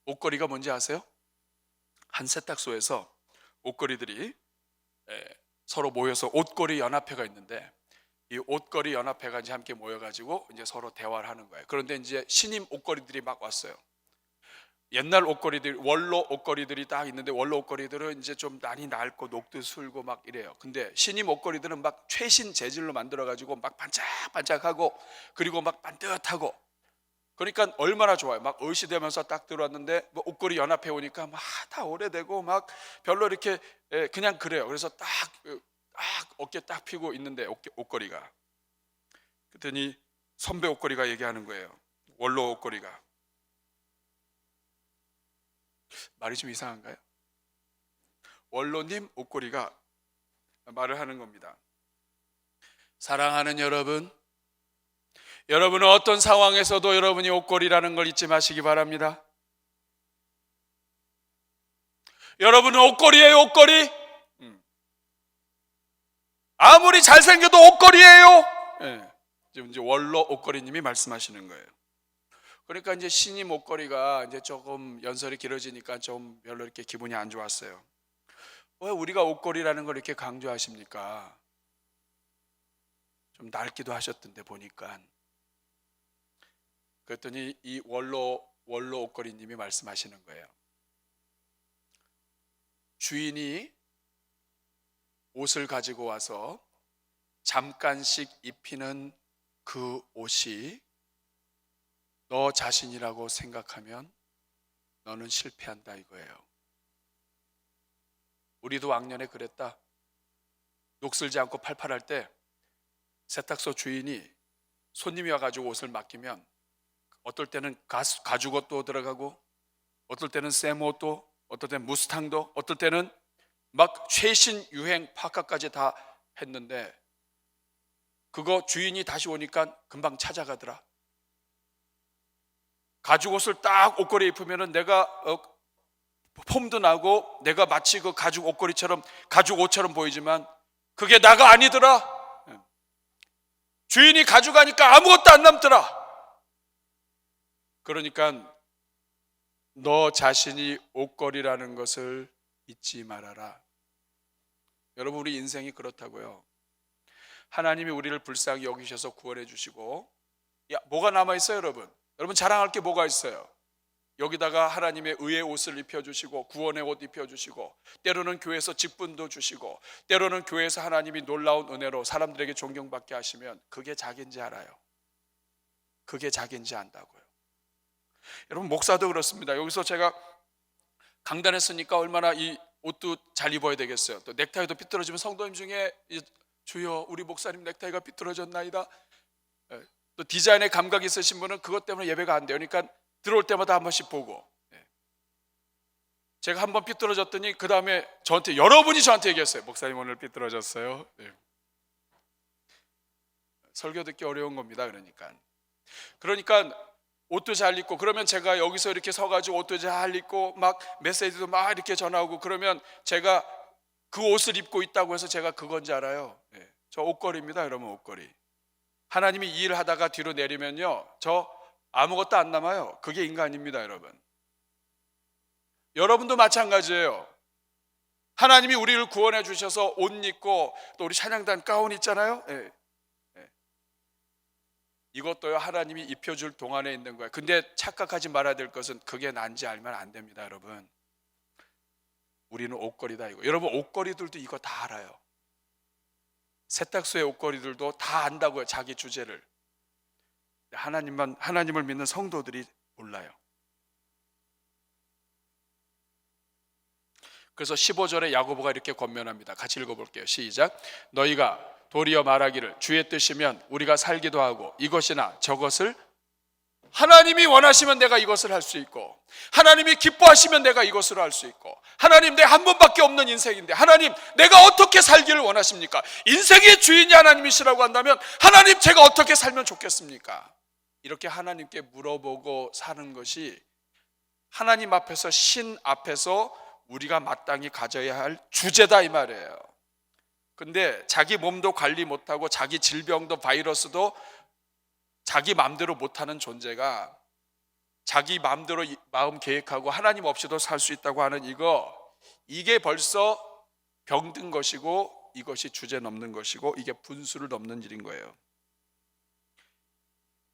Speaker 1: 옷걸이가 뭔지 아세요? 한 세탁소에서 옷걸이들이 서로 모여서 옷걸이 연합회가 있는데, 이 옷걸이 연합회가 이제 함께 모여가지고 이제 서로 대화를 하는 거예요. 그런데 이제 신임 옷걸이들이 막 왔어요. 옛날 옷걸이들, 원로 옷걸이들이 딱 있는데, 원로 옷걸이들은 이제 좀 난이 낡고 녹도 슬고 막 이래요. 근데 신임 옷걸이들은 막 최신 재질로 만들어가지고 막 반짝반짝하고 그리고 막 반듯하고, 그러니까 얼마나 좋아요. 막 의시되면서 딱 들어왔는데 뭐 옷걸이 연합회 오니까 막 다 오래되고 막 별로 이렇게 그냥 그래요. 그래서 딱 어깨 딱 펴고 있는데 옷걸이가, 그랬더니 선배 옷걸이가 얘기하는 거예요. 원로 옷걸이가. 말이 좀 이상한가요? 원로님 옷걸이가 말을 하는 겁니다. 사랑하는 여러분, 여러분은 어떤 상황에서도 여러분이 옷걸이라는 걸 잊지 마시기 바랍니다. 여러분은 옷걸이에요, 옷걸이. 아무리 잘생겨도 옷걸이에요. 지금 이제 원로 옷걸이님이 말씀하시는 거예요. 그러니까 이제 신임 옷걸이가 이제 조금 연설이 길어지니까 좀 별로 이렇게 기분이 안 좋았어요. 왜 우리가 옷걸이라는 걸 이렇게 강조하십니까? 좀 낡기도 하셨던데 보니까. 그랬더니 이 원로 옷걸이님이 말씀하시는 거예요. 주인이 옷을 가지고 와서 잠깐씩 입히는 그 옷이 너 자신이라고 생각하면 너는 실패한다 이거예요. 우리도 왕년에 그랬다. 녹슬지 않고 팔팔할 때 세탁소 주인이 손님이 와가지고 옷을 맡기면 어떨 때는 가죽 옷도 들어가고, 어떨 때는 샘 옷도, 어떨 때는 무스탕도, 어떨 때는 막 최신 유행 파카까지 다 했는데, 그거 주인이 다시 오니까 금방 찾아가더라. 가죽 옷을 딱 옷걸이에 입으면은 내가 폼도 나고 내가 마치 그 가죽 옷걸이처럼 가죽 옷처럼 보이지만 그게 나가 아니더라. 주인이 가져가니까 아무것도 안 남더라. 그러니까 너 자신이 옷걸이라는 것을 잊지 말아라. 여러분, 우리 인생이 그렇다고요. 하나님이 우리를 불쌍히 여기셔서 구원해 주시고, 뭐가 남아있어요 여러분? 여러분 자랑할 게 뭐가 있어요? 여기다가 하나님의 의의 옷을 입혀주시고, 구원의 옷 입혀주시고, 때로는 교회에서 직분도 주시고, 때로는 교회에서 하나님이 놀라운 은혜로 사람들에게 존경받게 하시면 그게 자기인지 알아요. 그게 자기인지 안다고요. 여러분, 목사도 그렇습니다. 여기서 제가 강단했으니까 얼마나 이 옷도 잘 입어야 되겠어요. 또 넥타이도 삐뚤어지면 성도님 중에 주여 우리 목사님 넥타이가 삐뚤어졌나이다. 또 디자인에 감각이 있으신 분은 그것 때문에 예배가 안 돼요. 그러니까 들어올 때마다 한 번씩 보고, 제가 한 번 삐뚤어졌더니 그 다음에 여러분이 저한테 얘기했어요. 목사님 오늘 삐뚤어졌어요. 설교 듣기 어려운 겁니다. 그러니까 옷도 잘 입고, 그러면 제가 여기서 이렇게 서가지고 옷도 잘 입고 막 메시지도 막 이렇게 전하고, 그러면 제가 그 옷을 입고 있다고 해서 제가 그건지 알아요? 저 옷걸이입니다. 여러분, 옷걸이. 하나님이 이 일을 하다가 뒤로 내리면요, 저 아무것도 안 남아요. 그게 인간입니다. 여러분도 마찬가지예요. 하나님이 우리를 구원해 주셔서 옷 입고, 또 우리 찬양단 가운 있잖아요. 이것도요 하나님이 입혀줄 동안에 있는 거예요. 근데 착각하지 말아야 될 것은 그게 난지 알면 안 됩니다. 여러분, 우리는 옷걸이다 이거. 여러분, 옷걸이들도 이거 다 알아요. 세탁소의 옷걸이들도 다 안다고요, 자기 주제를. 하나님을 믿는 성도들이 몰라요. 그래서 15절에 야고보가 이렇게 권면합니다. 같이 읽어볼게요. 시작. 너희가 도리어 말하기를 주의 뜻이면 우리가 살기도 하고 이것이나 저것을 하나님이 원하시면 내가 이것을 할 수 있고 하나님이 기뻐하시면 내가 이것을 할 수 있고 하나님 내 한 번밖에 없는 인생인데 하나님 내가 어떻게 살기를 원하십니까? 인생의 주인이 하나님이시라고 한다면 하나님 제가 어떻게 살면 좋겠습니까? 이렇게 하나님께 물어보고 사는 것이 하나님 앞에서 신 앞에서 우리가 마땅히 가져야 할 주제다 이 말이에요. 근데 자기 몸도 관리 못하고 자기 질병도 바이러스도 자기 마음대로 못하는 존재가 자기 마음대로 마음 계획하고 하나님 없이도 살 수 있다고 하는 이게 벌써 병든 것이고 이것이 주제 넘는 것이고 이게 분수를 넘는 일인 거예요.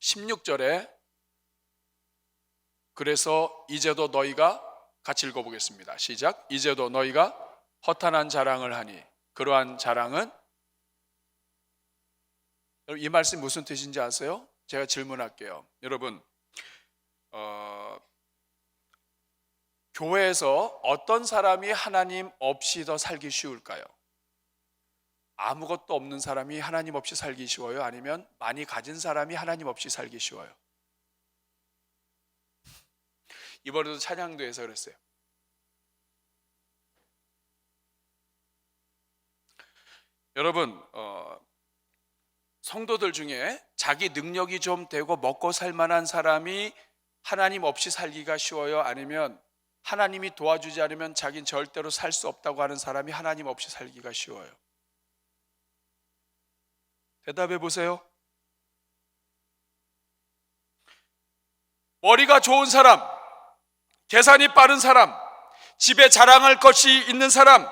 Speaker 1: 16절에 그래서 이제도 너희가 같이 읽어보겠습니다. 시작. 이제도 너희가 허탄한 자랑을 하니 그러한 자랑은 이 말씀이 무슨 뜻인지 아세요? 제가 질문할게요. 여러분 교회에서 어떤 사람이 하나님 없이 더 살기 쉬울까요? 아무것도 없는 사람이 하나님 없이 살기 쉬워요? 아니면 많이 가진 사람이 하나님 없이 살기 쉬워요? 이번에도 찬양도에서 그랬어요. 여러분 성도들 중에 자기 능력이 좀 되고 먹고 살 만한 사람이 하나님 없이 살기가 쉬워요? 아니면 하나님이 도와주지 않으면 자긴 절대로 살 수 없다고 하는 사람이 하나님 없이 살기가 쉬워요? 대답해 보세요. 머리가 좋은 사람, 계산이 빠른 사람, 집에 자랑할 것이 있는 사람,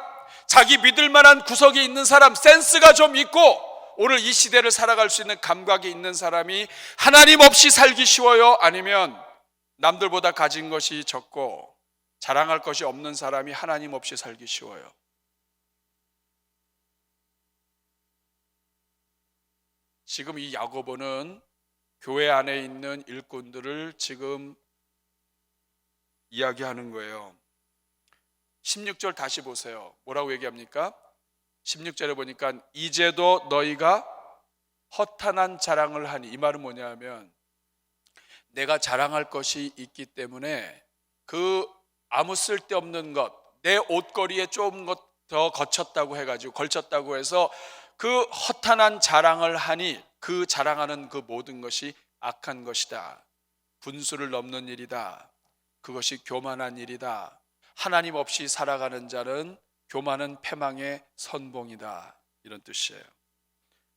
Speaker 1: 자기 믿을 만한 구석이 있는 사람, 센스가 좀 있고 오늘 이 시대를 살아갈 수 있는 감각이 있는 사람이 하나님 없이 살기 쉬워요? 아니면 남들보다 가진 것이 적고 자랑할 것이 없는 사람이 하나님 없이 살기 쉬워요? 지금 이 야고보는 교회 안에 있는 일꾼들을 지금 이야기하는 거예요. 16절 다시 보세요. 뭐라고 얘기합니까? 16절에 보니까 이제도 너희가 허탄한 자랑을 하니, 이 말은 뭐냐면 내가 자랑할 것이 있기 때문에 그 아무 쓸데없는 것, 내 옷걸이에 좀 더 걸쳤다고 해서 그 허탄한 자랑을 하니 그 자랑하는 그 모든 것이 악한 것이다. 분수를 넘는 일이다. 그것이 교만한 일이다. 하나님 없이 살아가는 자는 교만은 패망의 선봉이다. 이런 뜻이에요.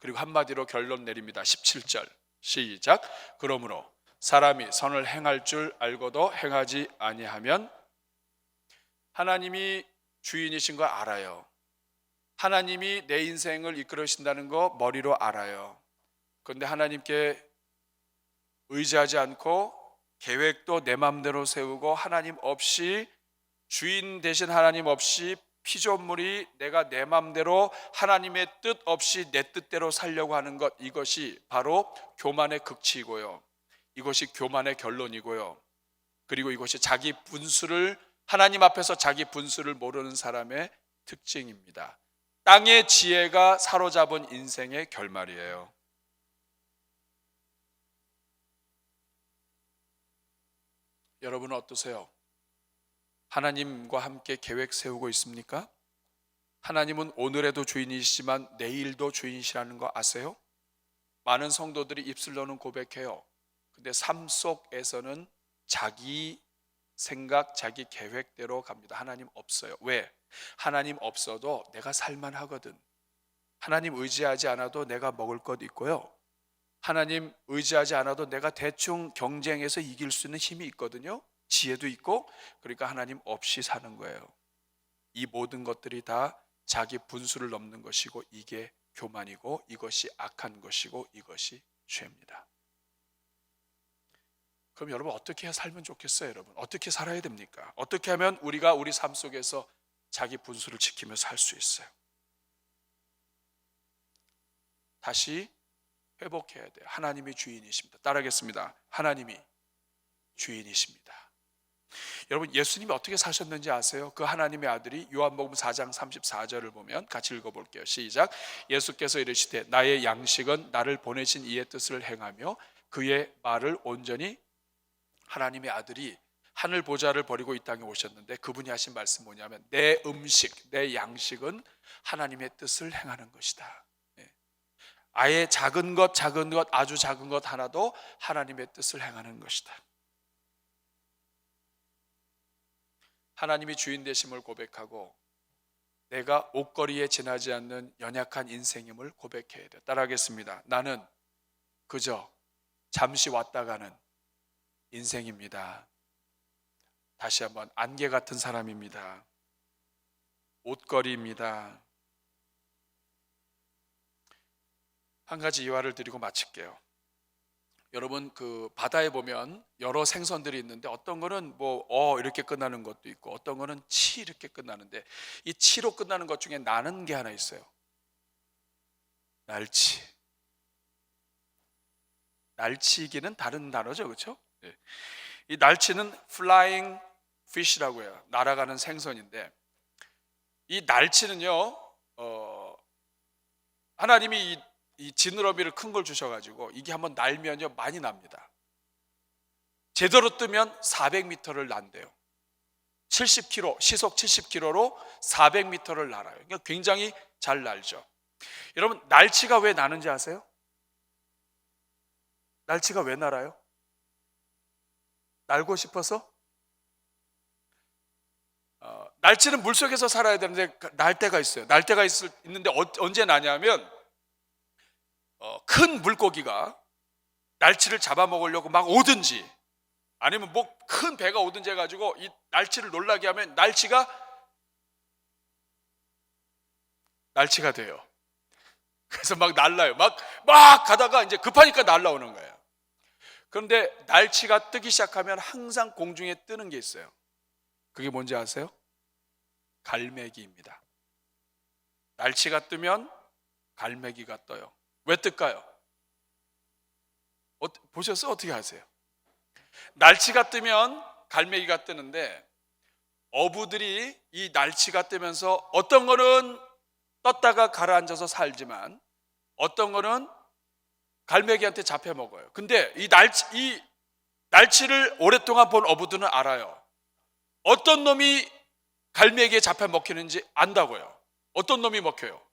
Speaker 1: 그리고 한마디로 결론 내립니다. 17절 시작. 그러므로 사람이 선을 행할 줄 알고도 행하지 아니하면, 하나님이 주인이신 거 알아요. 하나님이 내 인생을 이끌으신다는 거 머리로 알아요. 그런데 하나님께 의지하지 않고 계획도 내 마음대로 세우고 하나님 없이, 주인 되신 하나님 없이 피조물이 내가 내 마음대로 하나님의 뜻 없이 내 뜻대로 살려고 하는 것, 이것이 바로 교만의 극치이고요. 이것이 교만의 결론이고요. 그리고 이것이 자기 분수를, 하나님 앞에서 자기 분수를 모르는 사람의 특징입니다. 땅의 지혜가 사로잡은 인생의 결말이에요. 여러분은 어떠세요? 하나님과 함께 계획 세우고 있습니까? 하나님은 오늘에도 주인이시지만 내일도 주인이시라는 거 아세요? 많은 성도들이 입술로는 고백해요. 근데 삶 속에서는 자기 생각, 자기 계획대로 갑니다. 하나님 없어요. 왜? 하나님 없어도 내가 살만하거든. 하나님 의지하지 않아도 내가 먹을 것 있고요. 하나님 의지하지 않아도 내가 대충 경쟁해서 이길 수 있는 힘이 있거든요. 지혜도 있고. 그러니까 하나님 없이 사는 거예요. 이 모든 것들이 다 자기 분수를 넘는 것이고, 이게 교만이고, 이것이 악한 것이고, 이것이 죄입니다. 그럼 여러분 어떻게 해야 살면 좋겠어요? 여러분 어떻게 살아야 됩니까? 어떻게 하면 우리가 우리 삶 속에서 자기 분수를 지키며 살 수 있어요? 다시 회복해야 돼요. 하나님이 주인이십니다. 따라하겠습니다. 하나님이 주인이십니다. 여러분, 예수님이 어떻게 사셨는지 아세요? 그 하나님의 아들이 요한복음 4장 34절을 보면 같이 읽어볼게요. 시작. 예수께서 이르시되 나의 양식은 나를 보내신 이의 뜻을 행하며 그의 말을 온전히, 하나님의 아들이 하늘 보좌를 버리고 이 땅에 오셨는데 그분이 하신 말씀 뭐냐면 내 음식, 내 양식은 하나님의 뜻을 행하는 것이다. 아예 작은 것, 아주 작은 것 하나도 하나님의 뜻을 행하는 것이다. 하나님이 주인 되심을 고백하고 내가 옷걸이에 지나지 않는 연약한 인생임을 고백해야 돼. 따라하겠습니다. 나는 그저 잠시 왔다 가는 인생입니다. 다시 한번, 안개 같은 사람입니다. 옷걸이입니다. 한 가지 이화를 드리고 마칠게요. 여러분, 그 바다에 보면 여러 생선들이 있는데 어떤 거는 이렇게 끝나는 것도 있고 어떤 거는 치 이렇게 끝나는데, 이 치로 끝나는 것 중에 나는 게 하나 있어요. 날치. 날치기는 다른 단어죠, 그렇죠? 이 날치는 flying fish라고 해요. 날아가는 생선인데, 이 날치는요, 하나님이 이 지느러미를 큰 걸 주셔가지고 이게 한번 날면요 많이 납니다. 제대로 뜨면 400m를 난대요. 70km, 시속 70km로 400m를 날아요. 그러니까 굉장히 잘 날죠. 여러분, 날치가 왜 나는지 아세요? 날치가 왜 날아요? 날고 싶어서? 날치는 물속에서 살아야 되는데 날 때가 있어요. 날 때가 있는데 언제 나냐면 큰 물고기가 날치를 잡아먹으려고 막 오든지 아니면 뭐 큰 배가 오든지 해가지고 이 날치를 놀라게 하면 날치가 돼요. 그래서 막 날라요. 막 가다가 이제 급하니까 날라오는 거예요. 그런데 날치가 뜨기 시작하면 항상 공중에 뜨는 게 있어요. 그게 뭔지 아세요? 갈매기입니다. 날치가 뜨면 갈매기가 떠요. 왜 뜰까요? 보셨어요? 어떻게 아세요? 날치가 뜨면 갈매기가 뜨는데, 어부들이 이 날치가 뜨면서 어떤 거는 떴다가 가라앉아서 살지만 어떤 거는 갈매기한테 잡혀 먹어요. 근데 이 날치를 오랫동안 본 어부들은 알아요. 어떤 놈이 갈매기에 잡혀 먹히는지 안다고요. 어떤 놈이 먹혀요?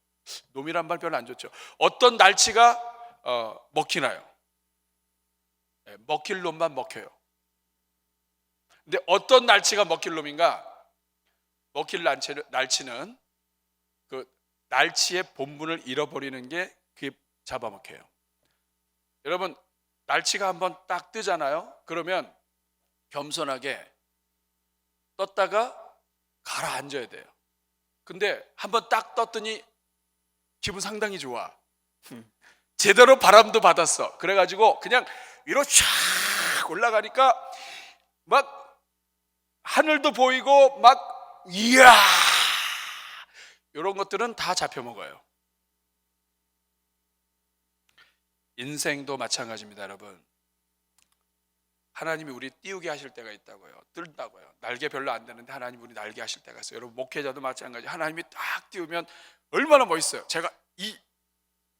Speaker 1: 놈이란 말 별로 안 좋죠. 어떤 날치가 먹히나요? 먹힐 놈만 먹혀요. 근데 어떤 날치가 먹힐 놈인가? 먹힐 날치는 그 날치의 본분을 잃어버리는 게 그게 잡아먹혀요. 여러분, 날치가 한번 딱 뜨잖아요. 그러면 겸손하게 떴다가 가라앉아야 돼요. 근데 한번 딱 떴더니 기분 상당히 좋아. 제대로 바람도 받았어. 그래가지고 그냥 위로 쫙 올라가니까 막 하늘도 보이고 막 이야, 이런 것들은 다 잡혀 먹어요. 인생도 마찬가지입니다, 여러분. 하나님이 우리 띄우게 하실 때가 있다고요. 뜬다고요. 날개 별로 안 되는데 하나님 우리 날개 하실 때가 있어요. 여러분, 목회자도 마찬가지. 하나님이 딱 띄우면 얼마나 멋있어요. 제가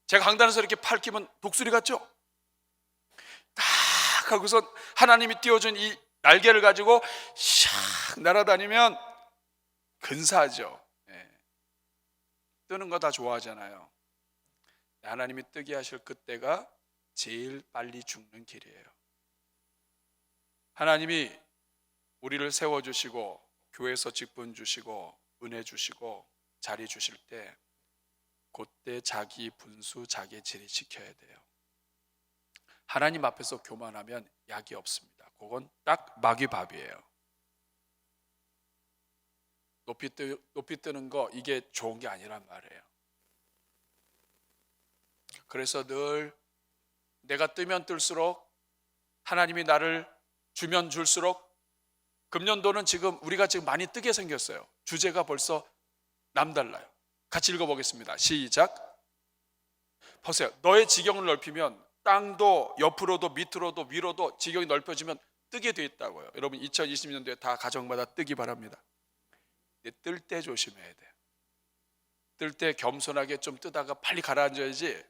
Speaker 1: 강단에서 이렇게 팔 끼면 독수리 같죠? 딱 하고서 하나님이 띄워준 이 날개를 가지고 샥 날아다니면 근사하죠. 뜨는 거 다 좋아하잖아요. 하나님이 뜨게 하실 그때가 제일 빨리 죽는 길이에요. 하나님이 우리를 세워주시고 교회에서 직분 주시고 은혜 주시고 자리 주실 때 그때 자기 분수, 자기 질이 지켜야 돼요. 하나님 앞에서 교만하면 약이 없습니다. 그건 딱 마귀밥이에요. 높이 뜨는 거, 이게 좋은 게 아니란 말이에요. 그래서 늘 내가 뜨면 뜰수록, 하나님이 나를 주면 줄수록, 금년도는 우리가 지금 많이 뜨게 생겼어요. 주제가 벌써 남달라요. 같이 읽어보겠습니다. 시작. 보세요. 너의 지경을 넓히면 땅도 옆으로도 밑으로도 위로도 지경이 넓혀지면 뜨게 돼 있다고요. 여러분 2020년도에 다 가정마다 뜨기 바랍니다. 뜰 때 조심해야 돼요. 뜰 때 겸손하게 좀 뜨다가 빨리 가라앉아야지.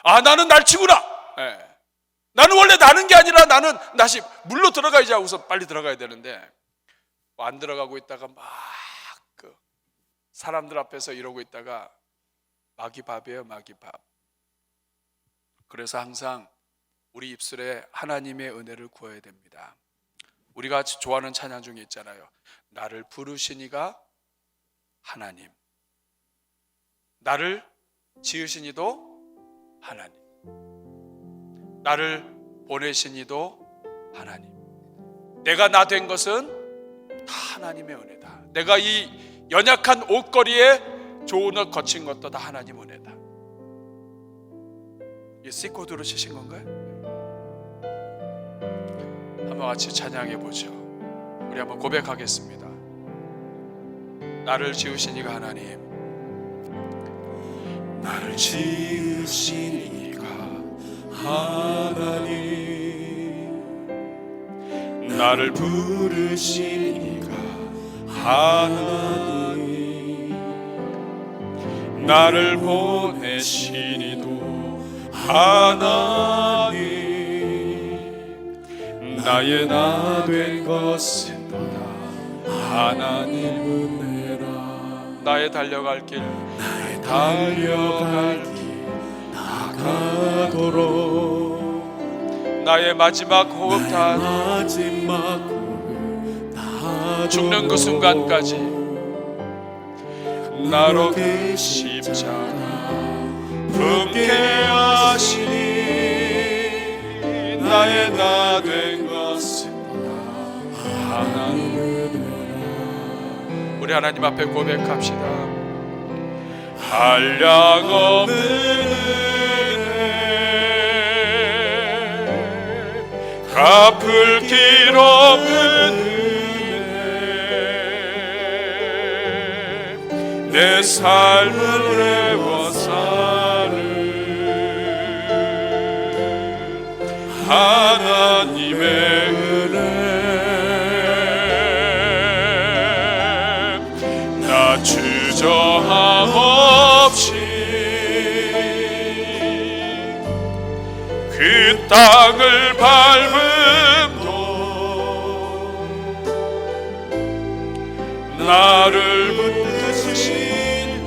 Speaker 1: 아, 나는 날치구나. 예. 나는 원래 나는 게 아니라 나는 다시 물로 들어가야지 하고서 빨리 들어가야 되는데 안 들어가고 있다가 막 그 사람들 앞에서 이러고 있다가 마귀밥이에요, 마귀밥. 그래서 항상 우리 입술에 하나님의 은혜를 구해야 됩니다. 우리가 좋아하는 찬양 중에 있잖아요. 나를 부르신 이가 하나님, 나를 지으신 이도 하나님, 나를 보내신 이도 하나님. 내가 나 된 것은 다 하나님의 은혜다. 내가 이 연약한 옷걸이에 좋은 옷 거친 것도 다 하나님 은혜다. 이 씻고 들으시신 건가요? 한번 같이 찬양해 보죠. 우리 한번 고백하겠습니다. 나를 지으신 이가 하나님,
Speaker 2: 나를 지으신 이가 하나님, 나를 부르신 이가 하나님, 나를 보내신 이도 하나님, 나의 나 된 것은 다 하나님 은혜라.
Speaker 1: 나의 달려갈 길,
Speaker 2: 나의 달려갈 길 나가도록,
Speaker 1: 나의 마지막 호흡탄,
Speaker 2: 마지막 호흡 다
Speaker 1: 죽는 그 순간까지
Speaker 2: 나로
Speaker 1: 십자가
Speaker 2: 십자가 품게 하시니, 나의 나 된 것은 하나님 은혜라.
Speaker 1: 우리 하나님 앞에 고백합시다.
Speaker 2: 한량없는 은혜, 갚을 길 없는 은혜, 내 삶을 내워 사는 하나님의 은혜, 나 주저함 없이 그 땅을 밟음도 나를 붙드시는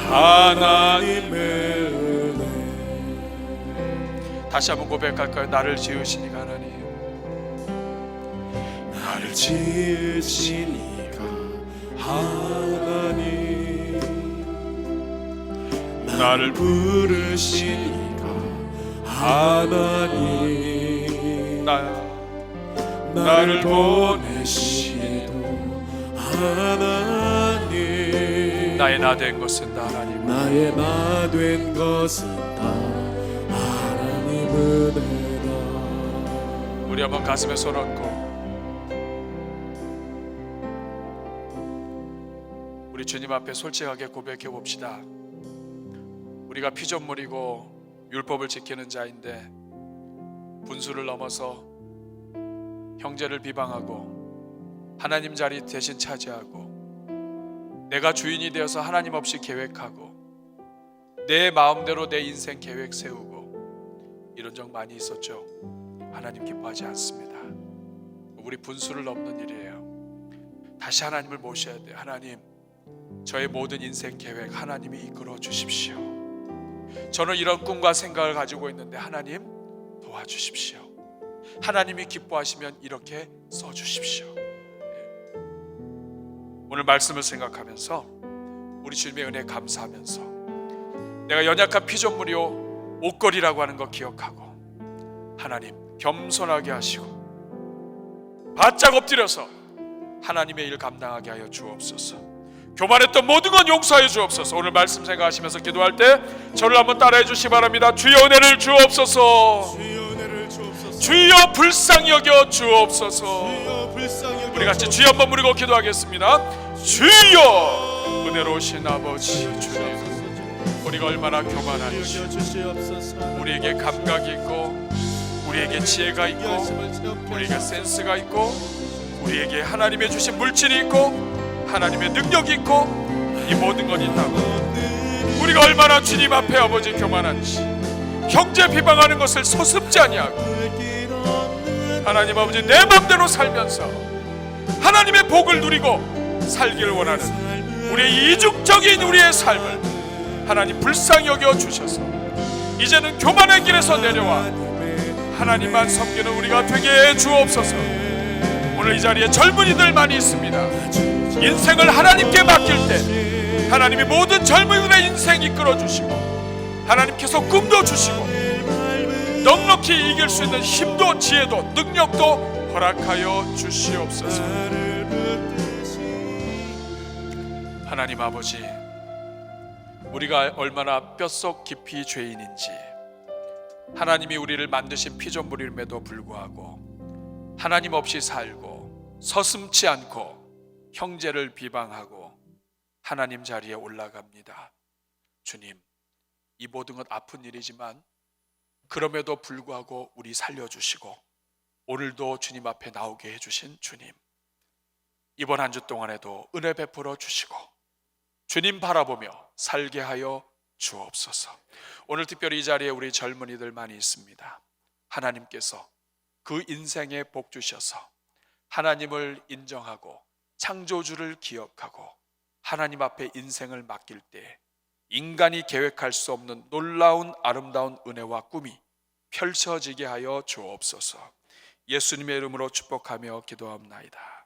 Speaker 2: 하나님의 은혜.
Speaker 1: 다시 한번 고백할까요? 나를 지으신 이가 하나님,
Speaker 2: 나를 지으신 이가 하나님, 나를 부르신 이가 하나님, 나를 보내시도 하나님,
Speaker 1: 나의 나 된 것은 다 하나님,
Speaker 2: 나의 나 된 것은 다 하나님 은혜라.
Speaker 1: 우리 한번 가슴에 손 얹고 우리 주님 앞에 솔직하게 고백해 봅시다. 우리가 피조물이고 율법을 지키는 자인데 분수를 넘어서 형제를 비방하고 하나님 자리 대신 차지하고 내가 주인이 되어서 하나님 없이 계획하고 내 마음대로 내 인생 계획 세우고 이런 적 많이 있었죠. 하나님 기뻐하지 않습니다. 우리 분수를 넘는 일이에요. 다시 하나님을 모셔야 돼요. 하나님, 저의 모든 인생 계획 하나님이 이끌어 주십시오. 저는 이런 꿈과 생각을 가지고 있는데 하나님 도와주십시오. 하나님이 기뻐하시면 이렇게 써주십시오. 오늘 말씀을 생각하면서 우리 주님의 은혜에 감사하면서 내가 연약한 피조물이요 옷걸이라고 하는 거 기억하고 하나님 겸손하게 하시고 바짝 엎드려서 하나님의 일 감당하게 하여 주옵소서. 교만했던 모든 건 용서하여 주옵소서. 오늘 말씀 생각하시면서 기도할 때 저를 한번 따라해 주시기 바랍니다. 주여 은혜를 주옵소서. 주여 불쌍히 여겨 주옵소서. 우리 같이 주여 한번 부르고 기도하겠습니다. 주여 은혜로우신 아버지 주님, 우리가 얼마나 교만한지,
Speaker 2: 주시옵소서.
Speaker 1: 우리에게 감각이 있고 우리에게 지혜가 있고 우리에게 센스가 있고 우리에게 하나님의 주신 물질이 있고 하나님의 능력이 있고 이 모든 건 있다고. 우리가 얼마나 주님 앞에 아버지 교만한지, 형제 비방하는 것을 서슴지 아니하고 하나님 아버지 내 맘대로 살면서 하나님의 복을 누리고 살기를 원하는 우리의 이중적인 우리의 삶을 하나님 불쌍히 여겨 주셔서 이제는 교만의 길에서 내려와 하나님만 섬기는 우리가 되게 해 주옵소서. 오늘 이 자리에 젊은이들 많이 있습니다. 인생을 하나님께 맡길 때 하나님이 모든 젊은이들의 인생 이끌어 주시고 하나님께서 꿈도 주시고 넉넉히 이길 수 있는 힘도 지혜도 능력도 허락하여 주시옵소서. 하나님 아버지, 우리가 얼마나 뼛속 깊이 죄인인지, 하나님이 우리를 만드신 피조물임에도 불구하고 하나님 없이 살고 서슴지 않고 형제를 비방하고 하나님 자리에 올라갑니다. 주님, 이 모든 건 아픈 일이지만 그럼에도 불구하고 우리 살려주시고 오늘도 주님 앞에 나오게 해주신 주님, 이번 한 주 동안에도 은혜 베풀어 주시고 주님 바라보며 살게 하여 주옵소서. 오늘 특별히 이 자리에 우리 젊은이들 많이 있습니다. 하나님께서 그 인생에 복 주셔서 하나님을 인정하고 창조주를 기억하고 하나님 앞에 인생을 맡길 때 인간이 계획할 수 없는 놀라운 아름다운 은혜와 꿈이 펼쳐지게 하여 주옵소서. 예수님의 이름으로 축복하며 기도합나이다.